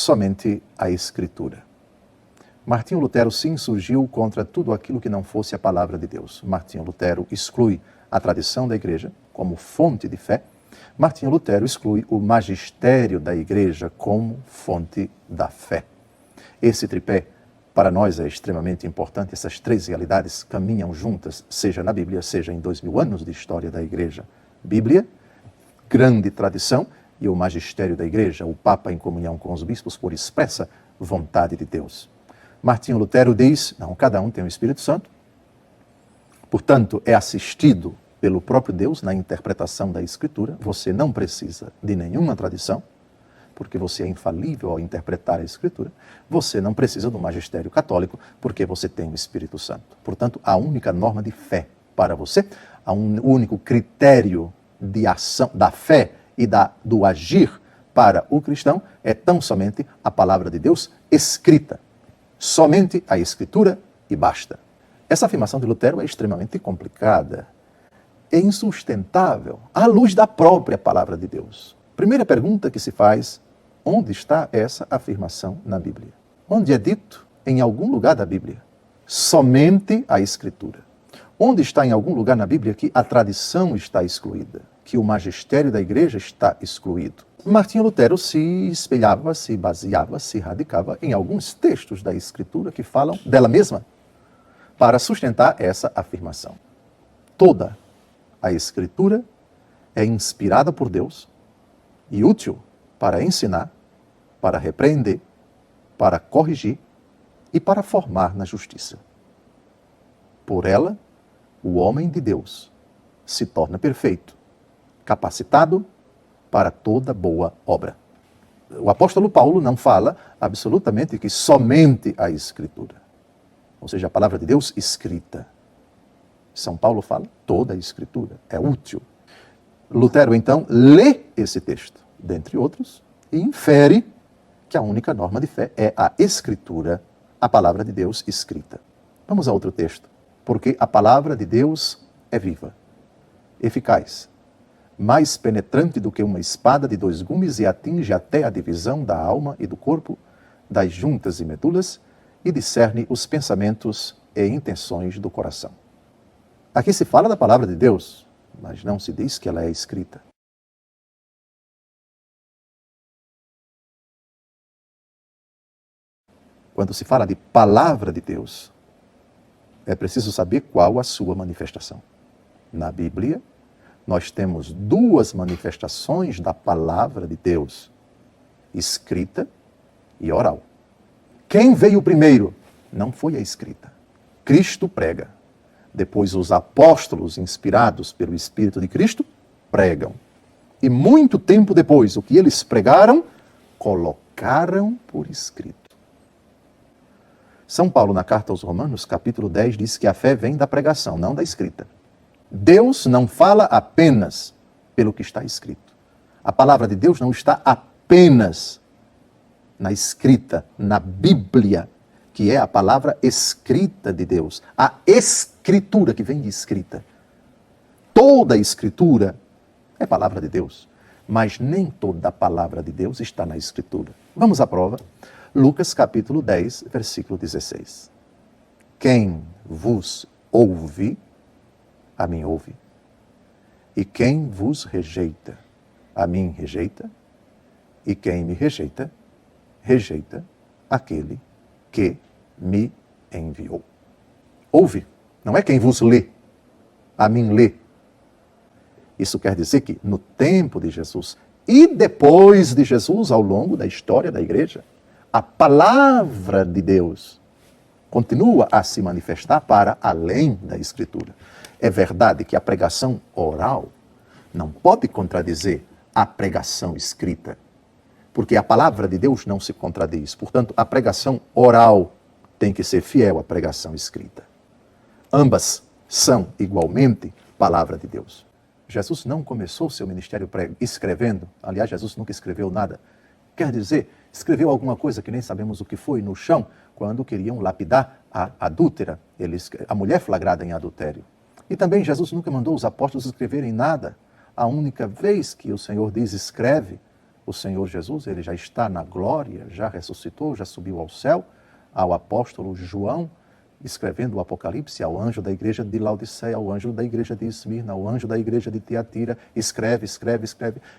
somente a Escritura. Martinho Lutero se insurgiu contra tudo aquilo que não fosse a palavra de Deus. Martinho Lutero exclui a tradição da igreja como fonte de fé. Martinho Lutero exclui o magistério da igreja como fonte da fé. Esse tripé, para nós, é extremamente importante. Essas três realidades caminham juntas, seja na Bíblia, seja em 2000 anos de história da igreja. Bíblia, grande tradição, e o magistério da igreja, o Papa em comunhão com os bispos por expressa vontade de Deus. Martinho Lutero diz, não, cada um tem o Espírito Santo, portanto, é assistido pelo próprio Deus na interpretação da Escritura. Você não precisa de nenhuma tradição, porque você é infalível ao interpretar a Escritura. Você não precisa do magistério católico, porque você tem o Espírito Santo. Portanto, a única norma de fé para você, o único critério de ação da fé e do agir para o cristão é tão somente a palavra de Deus escrita. Somente a Escritura e basta. Essa afirmação de Lutero é extremamente complicada. É insustentável à luz da própria palavra de Deus. Primeira pergunta que se faz, onde está essa afirmação na Bíblia? Onde é dito, em algum lugar da Bíblia, somente a Escritura? Onde está em algum lugar na Bíblia que a tradição está excluída, que o magistério da igreja está excluído? Martinho Lutero se espelhava, se baseava, se radicava em alguns textos da Escritura que falam dela mesma para sustentar essa afirmação. Toda a Escritura é inspirada por Deus e útil para ensinar, para repreender, para corrigir e para formar na justiça. Por ela, o homem de Deus se torna perfeito, capacitado para toda boa obra. O apóstolo Paulo não fala absolutamente que somente a Escritura, ou seja, a palavra de Deus escrita. São Paulo fala toda a Escritura, é útil. Lutero, então, lê esse texto, dentre outros, e infere que a única norma de fé é a Escritura, a palavra de Deus escrita. Vamos a outro texto. Porque a palavra de Deus é viva, eficaz, mais penetrante do que uma espada de 2 gumes e atinge até a divisão da alma e do corpo, das juntas e medulas, e discerne os pensamentos e intenções do coração. Aqui se fala da palavra de Deus, mas não se diz que ela é escrita. Quando se fala de palavra de Deus, é preciso saber qual a sua manifestação. Na Bíblia, nós temos 2 manifestações da palavra de Deus, escrita e oral. Quem veio primeiro? Não foi a escrita. Cristo prega. Depois os apóstolos, inspirados pelo Espírito de Cristo, pregam. E muito tempo depois, o que eles pregaram, colocaram por escrito. São Paulo, na carta aos Romanos, capítulo 10, diz que a fé vem da pregação, não da escrita. Deus não fala apenas pelo que está escrito. A palavra de Deus não está apenas na escrita, na Bíblia, que é a palavra escrita de Deus. A escritura que vem de escrita. Toda a escritura é palavra de Deus, mas nem toda a palavra de Deus está na escritura. Vamos à prova. Lucas capítulo 10, versículo 16. Quem vos ouve, a mim ouve. E quem vos rejeita, a mim rejeita. E quem me rejeita, rejeita aquele que me enviou. Ouve, não é quem vos lê, a mim lê. Isso quer dizer que no tempo de Jesus e depois de Jesus, ao longo da história da igreja, a palavra de Deus continua a se manifestar para além da Escritura. É verdade que a pregação oral não pode contradizer a pregação escrita, porque a palavra de Deus não se contradiz. Portanto, a pregação oral tem que ser fiel à pregação escrita. Ambas são igualmente palavra de Deus. Jesus não começou seu ministério escrevendo. Aliás, Jesus nunca escreveu nada. Quer dizer, escreveu alguma coisa que nem sabemos o que foi no chão, quando queriam lapidar a adúltera, a mulher flagrada em adultério. E também Jesus nunca mandou os apóstolos escreverem nada. A única vez que o Senhor diz escreve O Senhor Jesus, ele já está na glória, já ressuscitou, já subiu ao céu, ao apóstolo João, escrevendo o Apocalipse, ao anjo da igreja de Laodiceia, ao anjo da igreja de Esmirna, ao anjo da igreja de Tiatira, escreve.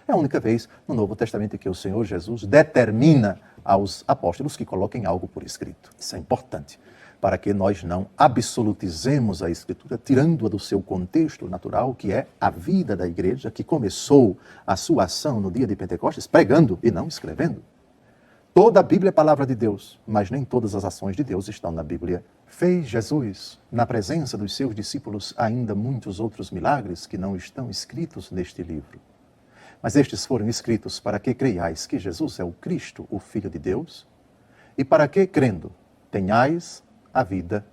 É a única vez no Novo Testamento que o Senhor Jesus determina aos apóstolos que coloquem algo por escrito. Isso é importante, para que nós não absolutizemos a Escritura, tirando-a do seu contexto natural, que é a vida da igreja, que começou a sua ação no dia de Pentecostes, pregando e não escrevendo. Toda a Bíblia é palavra de Deus, mas nem todas as ações de Deus estão na Bíblia. Fez Jesus, na presença dos seus discípulos, ainda muitos outros milagres que não estão escritos neste livro. Mas estes foram escritos para que creiais que Jesus é o Cristo, o Filho de Deus, e para que, crendo, tenhais a vida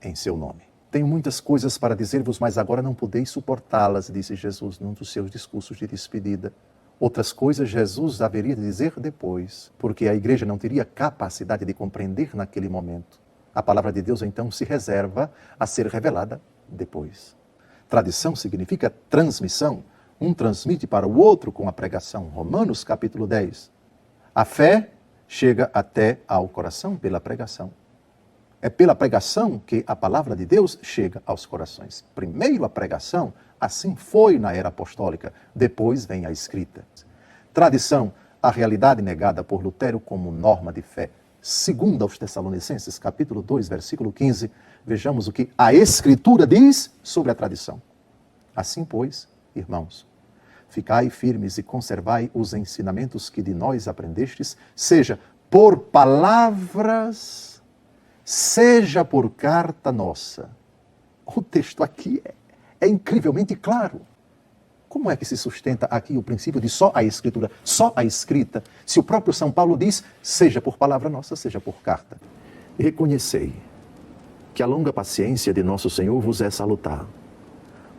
em seu nome. Tenho muitas coisas para dizer-vos, mas agora não podeis suportá-las, disse Jesus num dos seus discursos de despedida. Outras coisas Jesus haveria de dizer depois, porque a igreja não teria capacidade de compreender naquele momento. A palavra de Deus, então, se reserva a ser revelada depois. Tradição significa transmissão. Um transmite para o outro com a pregação. Romanos, capítulo 10. A fé chega até ao coração pela pregação. É pela pregação que a palavra de Deus chega aos corações. Primeiro a pregação, assim foi na era apostólica, depois vem a escrita. Tradição, a realidade negada por Lutero como norma de fé. Segundo aos Tessalonicenses, capítulo 2, versículo 15, vejamos o que a Escritura diz sobre a tradição. Assim, pois, irmãos, ficai firmes e conservai os ensinamentos que de nós aprendestes, seja por palavras, seja por carta nossa. O texto aqui é incrivelmente claro. Como é que se sustenta aqui o princípio de só a Escritura, só a escrita, se o próprio São Paulo diz, seja por palavra nossa, seja por carta? Reconhecei que a longa paciência de nosso Senhor vos é salutar,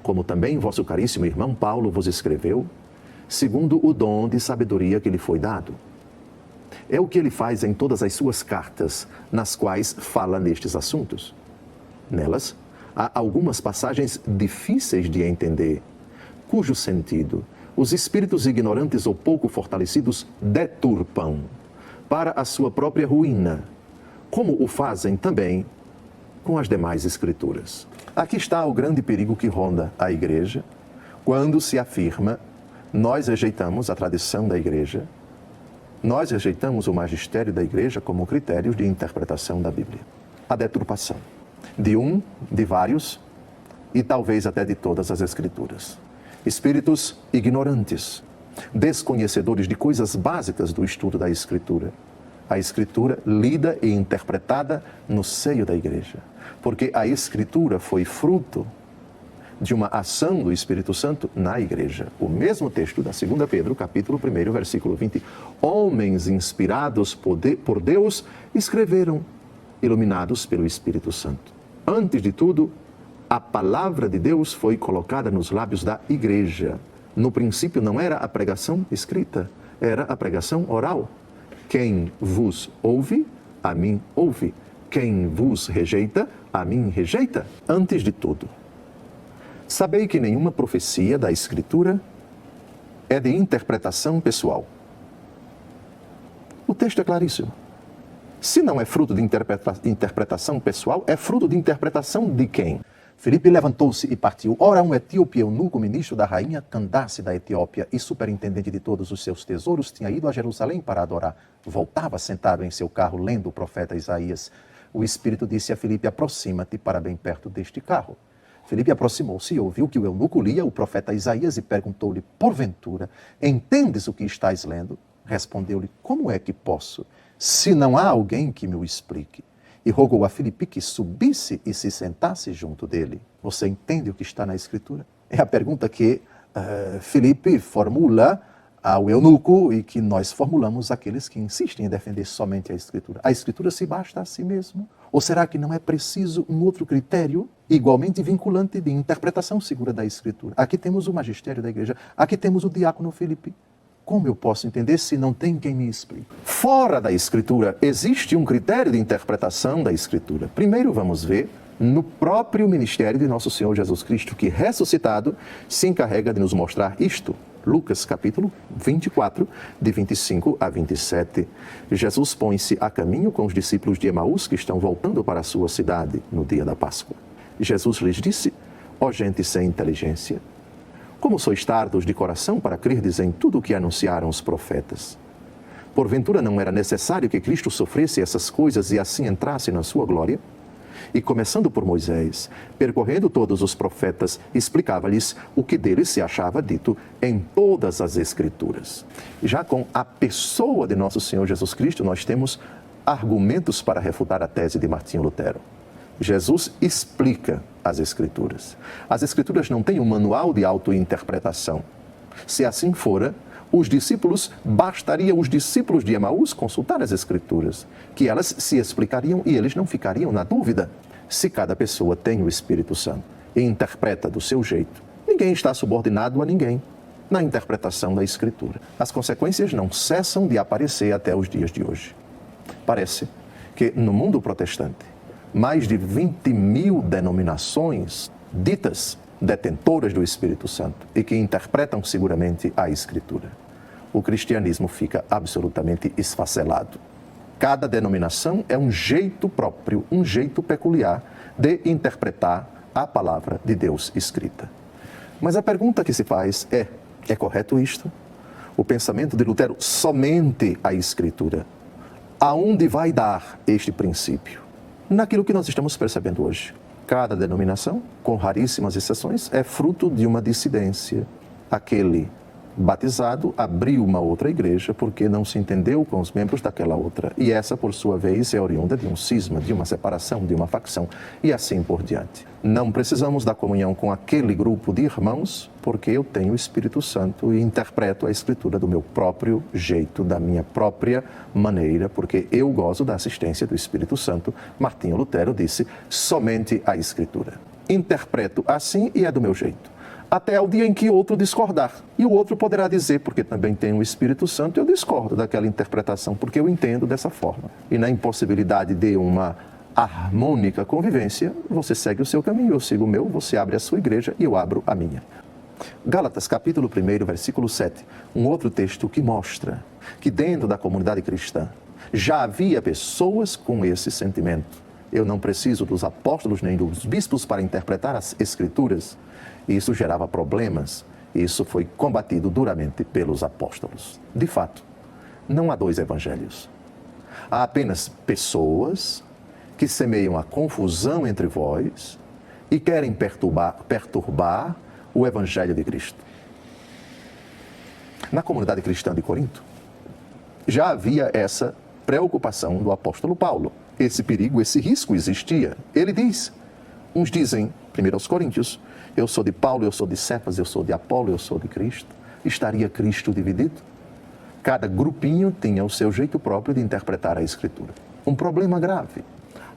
como também vosso caríssimo irmão Paulo vos escreveu, segundo o dom de sabedoria que lhe foi dado. É o que ele faz em todas as suas cartas, nas quais fala nestes assuntos. Nelas, há algumas passagens difíceis de entender, cujo sentido os espíritos ignorantes ou pouco fortalecidos deturpam para a sua própria ruína, como o fazem também com as demais escrituras. Aqui está o grande perigo que ronda a igreja, quando se afirma, nós rejeitamos a tradição da igreja, nós rejeitamos o magistério da igreja como critérios de interpretação da Bíblia. A deturpação de um, de vários e talvez até de todas as escrituras. Espíritos ignorantes, desconhecedores de coisas básicas do estudo da Escritura. A Escritura lida e interpretada no seio da igreja. Porque a Escritura foi fruto de uma ação do Espírito Santo na igreja. O mesmo texto da 2 Pedro, capítulo 1, versículo 20. Homens inspirados por Deus escreveram, iluminados pelo Espírito Santo. Antes de tudo, a palavra de Deus foi colocada nos lábios da igreja. No princípio não era a pregação escrita, era a pregação oral. Quem vos ouve, a mim ouve. Quem vos rejeita, a mim rejeita. Antes de tudo, sabei que nenhuma profecia da Escritura é de interpretação pessoal. O texto é claríssimo. Se não é fruto de interpretação pessoal, é fruto de interpretação de quem? Filipe levantou-se e partiu. Ora, um etíope eunuco, ministro da rainha Candace da Etiópia e superintendente de todos os seus tesouros, tinha ido a Jerusalém para adorar. Voltava sentado em seu carro, lendo o profeta Isaías. O Espírito disse a Filipe, aproxima-te para bem perto deste carro. Filipe aproximou-se e ouviu que o eunuco lia o profeta Isaías e perguntou-lhe, porventura, entendes o que estás lendo? Respondeu-lhe, como é que posso, se não há alguém que me o explique? E rogou a Filipe que subisse e se sentasse junto dele. Você entende o que está na Escritura? É a pergunta que Filipe formula ao eunuco e que nós formulamos àqueles que insistem em defender somente a Escritura. A Escritura se basta a si mesmo? Ou será que não é preciso um outro critério igualmente vinculante de interpretação segura da Escritura? Aqui temos o magistério da igreja, aqui temos o diácono Filipe. Como eu posso entender se não tem quem me explique? Fora da Escritura, existe um critério de interpretação da Escritura. Primeiro vamos ver no próprio ministério de nosso Senhor Jesus Cristo, que ressuscitado se encarrega de nos mostrar isto. Lucas capítulo 24, de 25 a 27. Jesus põe-se a caminho com os discípulos de Emaús que estão voltando para a sua cidade no dia da Páscoa. Jesus lhes disse: ó gente sem inteligência, como sois tardos de coração para crerdes em tudo o que anunciaram os profetas? Porventura não era necessário que Cristo sofresse essas coisas e assim entrasse na sua glória? E começando por Moisés, percorrendo todos os profetas, explicava-lhes o que deles se achava dito em todas as Escrituras. Já com a pessoa de nosso Senhor Jesus Cristo, nós temos argumentos para refutar a tese de Martinho Lutero. Jesus explica as Escrituras. As Escrituras não têm um manual de autointerpretação. Se assim fora, bastaria os discípulos de Emaús consultar as Escrituras, que elas se explicariam e eles não ficariam na dúvida. Se cada pessoa tem o Espírito Santo e interpreta do seu jeito, ninguém está subordinado a ninguém na interpretação da Escritura. As consequências não cessam de aparecer até os dias de hoje. Parece que no mundo protestante, mais de 20.000 denominações ditas detentoras do Espírito Santo e que interpretam seguramente a Escritura. O cristianismo fica absolutamente esfacelado. Cada denominação é um jeito próprio, um jeito peculiar de interpretar a palavra de Deus escrita. Mas a pergunta que se faz é correto isto? O pensamento de Lutero, somente a Escritura, aonde vai dar este princípio? Naquilo que nós estamos percebendo hoje. Cada denominação, com raríssimas exceções, é fruto de uma dissidência. Aquele batizado abriu uma outra igreja porque não se entendeu com os membros daquela outra. E essa, por sua vez, é oriunda de um cisma, de uma separação, de uma facção e assim por diante. Não precisamos da comunhão com aquele grupo de irmãos porque eu tenho o Espírito Santo e interpreto a Escritura do meu próprio jeito, da minha própria maneira, porque eu gozo da assistência do Espírito Santo. Martinho Lutero disse: somente a Escritura. Interpreto assim e é do meu jeito. Até o dia em que outro discordar. E o outro poderá dizer, porque também tem o Espírito Santo, eu discordo daquela interpretação, porque eu entendo dessa forma. E na impossibilidade de uma harmônica convivência, você segue o seu caminho, eu sigo o meu, você abre a sua igreja e eu abro a minha. Gálatas capítulo 1, versículo 7, um outro texto que mostra que dentro da comunidade cristã já havia pessoas com esse sentimento. Eu não preciso dos apóstolos nem dos bispos para interpretar as Escrituras. Isso gerava problemas. Isso foi combatido duramente pelos apóstolos. De fato, não há dois evangelhos. Há apenas pessoas que semeiam a confusão entre vós e querem perturbar o evangelho de Cristo. Na comunidade cristã de Corinto, já havia essa preocupação do apóstolo Paulo. Esse perigo, esse risco existia. Ele diz, uns dizem, 1 Coríntios, eu sou de Paulo, eu sou de Cefas, eu sou de Apolo, eu sou de Cristo. Estaria Cristo dividido? Cada grupinho tinha o seu jeito próprio de interpretar a Escritura. Um problema grave.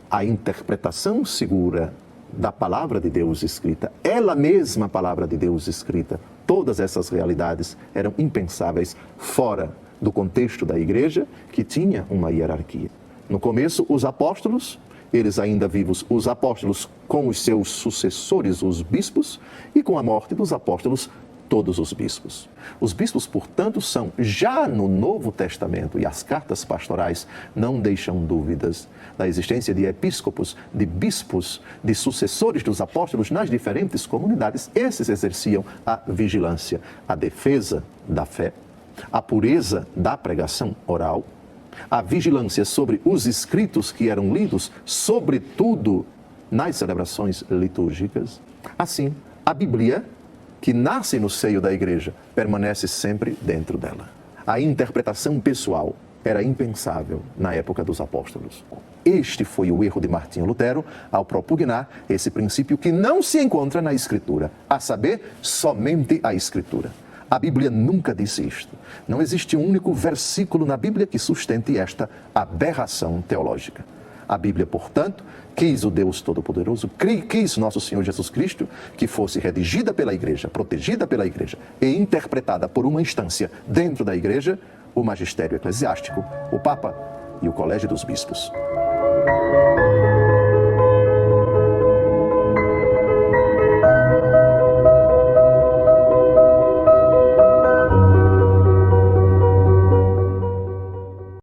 A interpretação segura da palavra de Deus escrita, ela mesma palavra de Deus escrita, todas essas realidades eram impensáveis fora do contexto da igreja, que tinha uma hierarquia. No começo, os apóstolos, eles ainda vivos, os apóstolos com os seus sucessores, os bispos, e com a morte dos apóstolos, todos os bispos. Os bispos, portanto, são, já no Novo Testamento, e as cartas pastorais não deixam dúvidas da existência de episcopos, de bispos, de sucessores dos apóstolos nas diferentes comunidades. Esses exerciam a vigilância, a defesa da fé, a pureza da pregação oral, a vigilância sobre os escritos que eram lidos, sobretudo nas celebrações litúrgicas. Assim, a Bíblia, que nasce no seio da igreja, permanece sempre dentro dela. A interpretação pessoal era impensável na época dos apóstolos. Este foi o erro de Martinho Lutero ao propugnar esse princípio que não se encontra na Escritura, a saber, somente a Escritura. A Bíblia nunca disse isto. Não existe um único versículo na Bíblia que sustente esta aberração teológica. A Bíblia, portanto, quis o Deus Todo-Poderoso, quis nosso Senhor Jesus Cristo, que fosse redigida pela igreja, protegida pela igreja e interpretada por uma instância dentro da igreja, o magistério eclesiástico, o Papa e o Colégio dos Bispos.